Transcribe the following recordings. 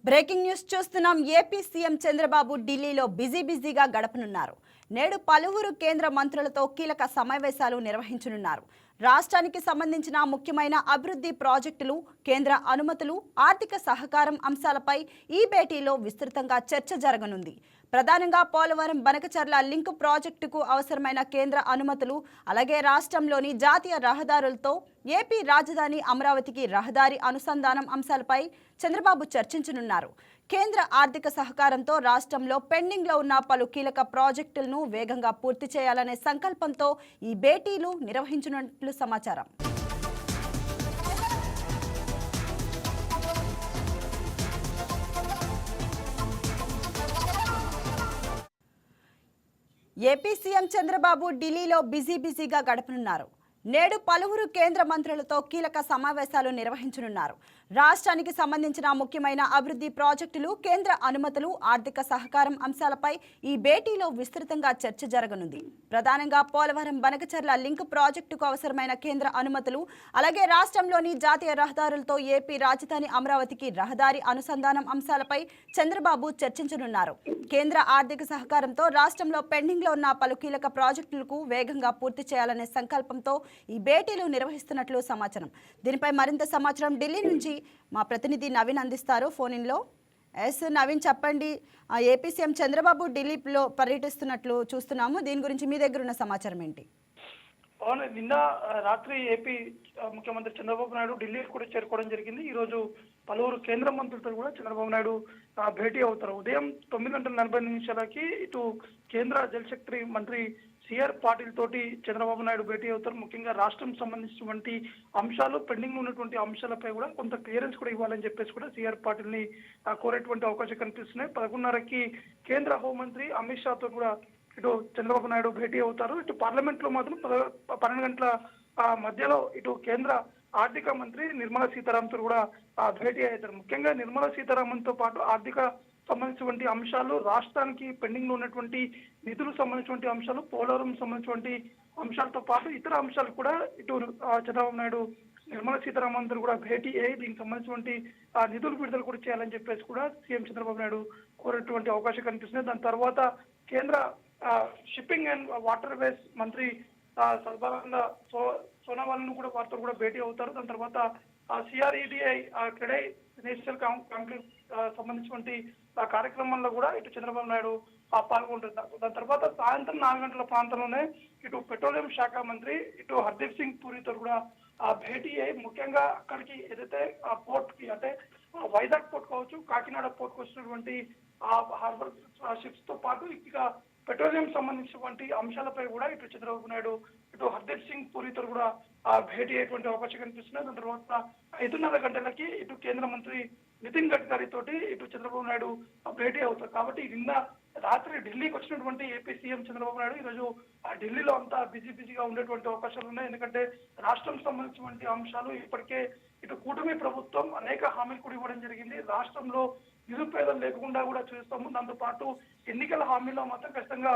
Breaking news చూస్తున్నాం. AP CM Chandrababu ఢిల్లీలో బిజీగా గడపనున్నారు. నేడు పలువురు కేంద్ర మంత్రులతో కీలక సమావేశాలు నిర్వహించనున్నారు. రాష్ట్రానికి సంబంధించిన ముఖ్యమైన అభివృద్ధి ప్రాజెక్టులు, కేంద్ర అనుమతులు, ఆర్థిక సహకారం అంశాలపై ఈ భేటీలో విస్తృతంగా చర్చ జరగనుంది. ప్రధానంగా పోలవరం బనకచర్ల లింక్ ప్రాజెక్టుకు అవసరమైన కేంద్ర అనుమతులు, అలాగే రాష్ట్రంలోని జాతీయ రహదారులతో ఏపీ రాజధాని అమరావతికి రహదారి అనుసంధానం అంశాలపై చంద్రబాబు చర్చించనున్నారు. కేంద్ర ఆర్థిక సహకారంతో రాష్ట్రంలో పెండింగ్లో ఉన్న పలు కీలక ప్రాజెక్టులను వేగంగా పూర్తి చేయాలనే సంకల్పంతో ఈ భేటీలు నిర్వహించనున్నట్లు సమాచారం. ఏపీ సీఎం చంద్రబాబు ఢిల్లీలో బిజీగా గడపనున్నారు. నేడు పలువురు కేంద్ర మంత్రులతో కీలక సమావేశాలు నిర్వహించనున్నారు. రాష్ట్రానికి సంబంధించిన ముఖ్యమైన అభివృద్ధి ప్రాజెక్టులు, కేంద్ర అనుమతులు, ఆర్థిక సహకారం అంశాలపై ఈ భేటీలో విస్తృతంగా చర్చ జరగనుంది. ప్రధానంగా పోలవరం బనకచర్ల లింక్ ప్రాజెక్టుకు అవసరమైన కేంద్ర అనుమతులు, అలాగే రాష్ట్రంలోని జాతీయ రహదారులతో ఏపీ రాజధాని అమరావతికి రహదారి అనుసంధానం అంశాలపై చంద్రబాబు చర్చించనున్నారు. కేంద్ర ఆర్థిక సహకారంతో రాష్ట్రంలో పెండింగ్లో ఉన్న పలు కీలక ప్రాజెక్టులకు వేగంగా పూర్తి చేయాలనే సంకల్పంతో ఈ భేటీలు నిర్వహిస్తున్నట్లు సమాచారం. దీనిపై మరింత సమాచారం ఢిల్లీ నుంచి మా ప్రతినిధి నవీన్ అందిస్తారు ఫోన్ ఇన్లో. నవీన్, చెప్పండి. ఏపీ సీఎం చంద్రబాబు ఢిల్లీలో పర్యటిస్తున్నట్లు చూస్తున్నాము. దీని గురించి మీ దగ్గర ఉన్న సమాచారం ఏంటి? అవును, నిన్న రాత్రి ఏపీ ముఖ్యమంత్రి చంద్రబాబు నాయుడు ఢిల్లీ కూడా చేరుకోవడం జరిగింది. ఈ రోజు పలువురు కేంద్ర మంత్రులతో కూడా చంద్రబాబు నాయుడు భేటీ అవుతారు. ఉదయం 9:40 ఇటు కేంద్ర జలశక్తి మంత్రి సిఆర్ పాటిల్ తోటి చంద్రబాబు నాయుడు భేటీ అవుతారు. ముఖ్యంగా రాష్ట్రం సంబంధించినటువంటి అంశాలు, పెండింగ్ ఉన్నటువంటి అంశాలపై కూడా కొంత క్లియరెన్స్ కూడా ఇవ్వాలని చెప్పేసి కూడా సిఆర్ పాటిల్ ని కోరేటువంటి అవకాశం కనిపిస్తున్నాయి. 11:30కి కేంద్ర హోంమంత్రి అమిత్ షాతో కూడా ఇటు చంద్రబాబు నాయుడు భేటీ అవుతారు. ఇటు పార్లమెంట్ లో మాత్రం 12 గంటల మధ్యలో ఇటు కేంద్ర ఆర్థిక మంత్రి నిర్మలా సీతారామన్ తో కూడా భేటీ అవుతారు. ముఖ్యంగా నిర్మలా సీతారామన్ తో పాటు ఆర్థిక సంబంధించినటువంటి అంశాలు, రాష్ట్రానికి పెండింగ్ లో ఉన్నటువంటి నిధులకు సంబంధించినటువంటి అంశాలు, పోలవరం సంబంధించినటువంటి అంశాలతో పాటు ఇతర అంశాలు కూడా ఇటు చంద్రబాబు నాయుడు నిర్మలా సీతారామన్ తో కూడా భేటీ అయ్యి దీనికి సంబంధించినటువంటి నిధులు విడుదల కూడా చేయాలని చెప్పేసి కూడా సీఎం చంద్రబాబు నాయుడు కోరేటువంటి అవకాశం కనిపిస్తుంది. దాని తర్వాత కేంద్ర షిప్పింగ్ అండ్ వాటర్ వేస్ మంత్రి సర్బానంద సోనోవాల్ కూడా వారితో కూడా భేటీ అవుతారు. దాని తర్వాత సిఆర్ఈడిఐ క్రెడై నేషనల్ కాంక్లేవ్ సంబంధించినటువంటి కార్యక్రమంలో కూడా ఇటు చంద్రబాబు నాయుడు పాల్గొంటారు. దాని తర్వాత సాయంత్రం 4 గంటల ప్రాంతంలోనే ఇటు పెట్రోలియం శాఖ మంత్రి ఇటు హర్దీప్ సింగ్ పూరితో కూడా భేటీ అయ్యి ముఖ్యంగా అక్కడికి ఏదైతే పోర్ట్ కి అంటే వైజాగ్ పోర్ట్ కావచ్చు, కాకినాడ పోర్ట్ కు వచ్చినటువంటి హార్బర్ షిప్స్ తో పాటు ఇక పెట్రోలియం సంబంధించినటువంటి అంశాలపై కూడా ఇటు చంద్రబాబు నాయుడు ఇటు హర్దీప్ సింగ్ పూరితో కూడా భేటీ అయ్యేటువంటి అవకాశం కనిపిస్తున్నాయి. దాని తర్వాత 5:30 గంటలకి ఇటు కేంద్ర మంత్రి నితిన్ గడ్కరీ తోటి ఇటు చంద్రబాబు నాయుడు భేటీ అవుతారు. కాబట్టి నిన్న రాత్రి ఢిల్లీకి వచ్చినటువంటి ఏపీ సీఎం చంద్రబాబు నాయుడు ఈరోజు ఢిల్లీలో అంతా బిజీగా ఉండేటువంటి అవకాశాలు ఉన్నాయి. ఎందుకంటే రాష్ట్రం సంబంధించినటువంటి అంశాలు ఇప్పటికే ఇటు కూటమి ప్రభుత్వం అనేక హామీలు కూడా ఇవ్వడం జరిగింది. రాష్ట్రంలో నిరుపేదలు లేకుండా కూడా చూస్తాము. దాంతో పాటు ఎన్నికల హామీలో మాత్రం ఖచ్చితంగా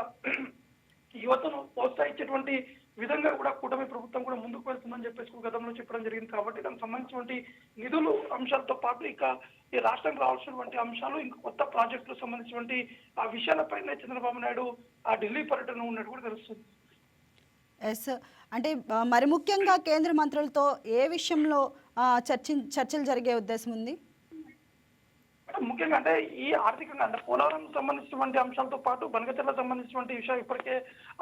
యువతను ప్రోత్సహించేటువంటి విధంగా కూడా కూటమి ప్రభుత్వం కూడా ముందుకు వెళ్తుందని చెప్పేసి గతంలో చెప్పడం జరిగింది. కాబట్టి దానికి సంబంధించినటువంటి నిధులు అంశాలతో పాటు ఇక ఈ రాష్ట్రానికి రావాల్సినటువంటి అంశాలు, ఇంకా కొత్త ప్రాజెక్టులకు సంబంధించినటువంటి ఆ విషయాలపైన చంద్రబాబు నాయుడు ఢిల్లీ పర్యటన ఉన్నట్టు కూడా తెలుస్తుంది. అంటే మరి ముఖ్యంగా కేంద్ర మంత్రులతో ఏ విషయంలో చర్చలు జరిగే ఉద్దేశం ఉంది? ముఖ్యంగా అంటే ఈ ఆర్థికంగా అంటే పోలవరం సంబంధించినటువంటి అంశాలతో పాటు బనకచర్ల సంబంధించినటువంటి విషయం ఇప్పటికే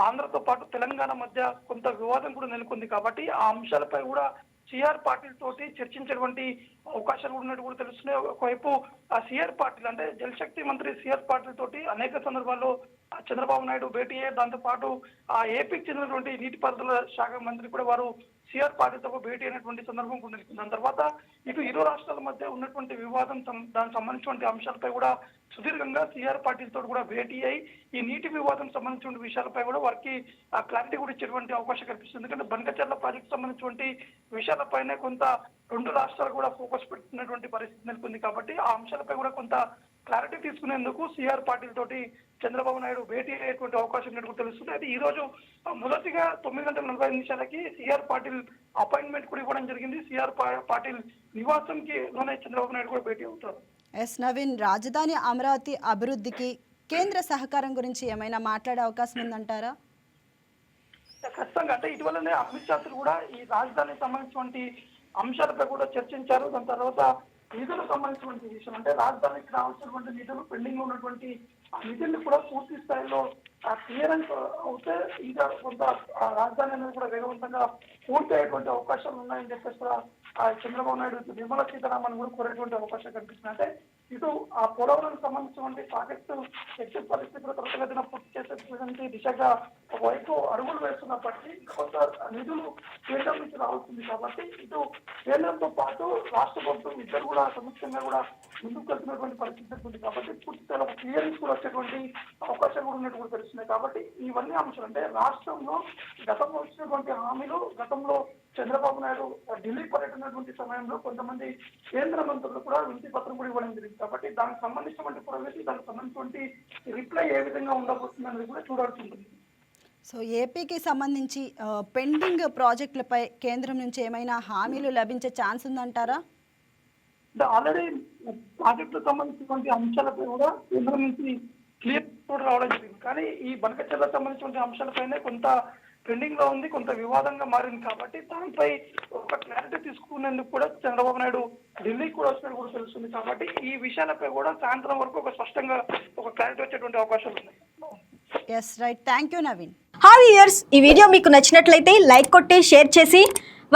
ఆంధ్రతో పాటు తెలంగాణ మధ్య కొంత వివాదం కూడా నెలకొంది. కాబట్టి ఆ అంశాలపై కూడా సిఆర్ పాటిల్ తోటి చర్చించేటువంటి అవకాశాలు కూడా ఉన్నట్టు కూడా తెలుస్తున్నాయి. ఒకవైపు ఆ సిఆర్ పాటిల్ అంటే జలశక్తి మంత్రి సిఆర్ పాటిల్ తోటి అనేక సందర్భాల్లో చంద్రబాబు నాయుడు భేటీ అయ్యారు. దాంతో పాటు ఆ ఏపీకి చెందినటువంటి నీటిపారుదల శాఖ మంత్రి కూడా వారు సిఆర్ పాటిల్తో భేటీ అయినటువంటి సందర్భం కూడా ఉంది. దాని తర్వాత ఇటు ఇరు రాష్ట్రాల మధ్య ఉన్నటువంటి వివాదం, దానికి సంబంధించినటువంటి అంశాలపై కూడా సుదీర్ఘంగా సిఆర్ పాటిల్ తోటి కూడా భేటీ అయ్యి ఈ నీటి వివాదం సంబంధించిన విషయాలపై కూడా వారికి క్లారిటీ కూడా ఇచ్చేటువంటి అవకాశం కల్పిస్తుంది. ఎందుకంటే బనకచర్ల ప్రాజెక్టు సంబంధించినటువంటి విషయాలపైనే కొంత 2 రాష్ట్రాలు కూడా ఫోకస్ పెట్టినటువంటి పరిస్థితి నెలకొంది. కాబట్టి ఆ అంశాలపై కూడా కొంత క్లారిటీ తీసుకునేందుకు సిఆర్ పాటిల్ తోటి చంద్రబాబు నాయుడు భేటీ అయ్యేటువంటి అవకాశం ఉన్నట్టు తెలుస్తుంది. అయితే ఈ రోజు మొదటిగా 9:45 సిఆర్ పాటిల్ అపాయింట్మెంట్ కూడా ఇవ్వడం జరిగింది. సిఆర్ పాటిల్ నివాసంకి లోనే చంద్రబాబు నాయుడు కూడా భేటీ అవుతారు. ఎస్ నవీన్, రాజధాని అమరావతి అభివృద్ధికి కేంద్ర సహకారం గురించి ఏమైనా మాట్లాడే అవకాశం ఉందంటారా? ఖచ్చితంగా. అంటే ఇటీవలనే అమిత్ షా కూడా ఈ రాజధానికి సంబంధించినటువంటి అంశాలపై కూడా చర్చించారు. దాని తర్వాత నిధులకు సంబంధించినటువంటి విషయం, అంటే రాజధానికి రావాల్సినటువంటి నిధులు పెండింగ్ ఉన్నటువంటి ఆ నిధుల్ని కూడా పూర్తి స్థాయిలో క్లియరెన్స్ అవుతే ఇంకా కొంత రాజధాని అనేది కూడా వేగవంతంగా పూర్తి అయ్యేటువంటి అవకాశాలు ఉన్నాయని చెప్పేసి కూడా చంద్రబాబు నాయుడు నిర్మలా సీతారామన్ కూడా కోరేటువంటి అవకాశం కనిపిస్తుంది. అంటే ఇటు ఆ పోలవరానికి సంబంధించినటువంటి ప్రాజెక్టు ఎట్టి పరిస్థితుల త్వరితగతిన పూర్తి చేసేటువంటి దిశగా ఒకవైపు అడుగులు వేస్తున్నప్పటికీ కొంత నిధులు కేంద్రం నుంచి రావాల్సింది. కాబట్టి ఇటు కేంద్రంతో పాటు రాష్ట్ర ప్రభుత్వం ఇద్దరు కూడా సముచితంగా కూడా ముందుకు వెళ్తున్నటువంటి పరిస్థితి ఉంది. కాబట్టి పూర్తి స్థాయిలో క్లియరెన్స్ కూడా వచ్చేటువంటి అవకాశం కూడా ఉన్నట్టు కూడా తెలుస్తున్నాయి. కాబట్టి ఇవన్నీ అంశాలు, అంటే రాష్ట్రంలో గతంలో వచ్చినటువంటి హామీలు, గతంలో చంద్రబాబు నాయుడు ఢిల్లీ పర్యటనటువంటి సమయంలో కొంతమంది కేంద్ర మంత్రులు కూడా వినతి పత్రం కూడా ఇవ్వడం జరిగింది. కాబట్టి దానికి సంబంధించినటువంటి ప్రగతి, దానికి సంబంధించినటువంటి రిప్లై ఏ విధంగా ఉండబోతుంది అనేది కూడా చూడాల్సి ఉంటుంది. సో ఏపీకి సంబంధించి పెండింగ్ ప్రాజెక్టులపై కేంద్రం నుంచి ఏమైనా హామీలు లభించే ఛాన్స్ ఉందంటారా? అంటే ఆల్రెడీ ప్రాజెక్టులకు సంబంధించినటువంటి అంశాలపై కూడా కేంద్రం నుంచి క్లియర్ కూడా రావడం జరిగింది. కానీ ఈ బనకచెర్లకు సంబంధించినటువంటి అంశాలపైనే కొంత పెండింగ్ లో ఉంది, కొంత వివాదంగా మారింది. కాబట్టి దానిపై ఒక క్లారిటీ తీసుకునేందుకు కూడా చంద్రబాబు నాయుడు ఢిల్లీకి కూడా వచ్చినట్టు కూడా తెలుస్తుంది. కాబట్టి ఈ విషయాలపై కూడా సాయంత్రం వరకు ఒక స్పష్టంగా ఒక క్లారిటీ వచ్చేటువంటి అవకాశాలు ఉన్నాయి. Yes right, thank you Naveen. Hi viewers, ఈ వీడియో మీకు నచ్చినట్లయితే లైక్ కొట్టి షేర్ చేసి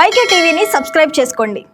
వైకే టీవీని సబ్స్క్రైబ్ చేసుకోండి.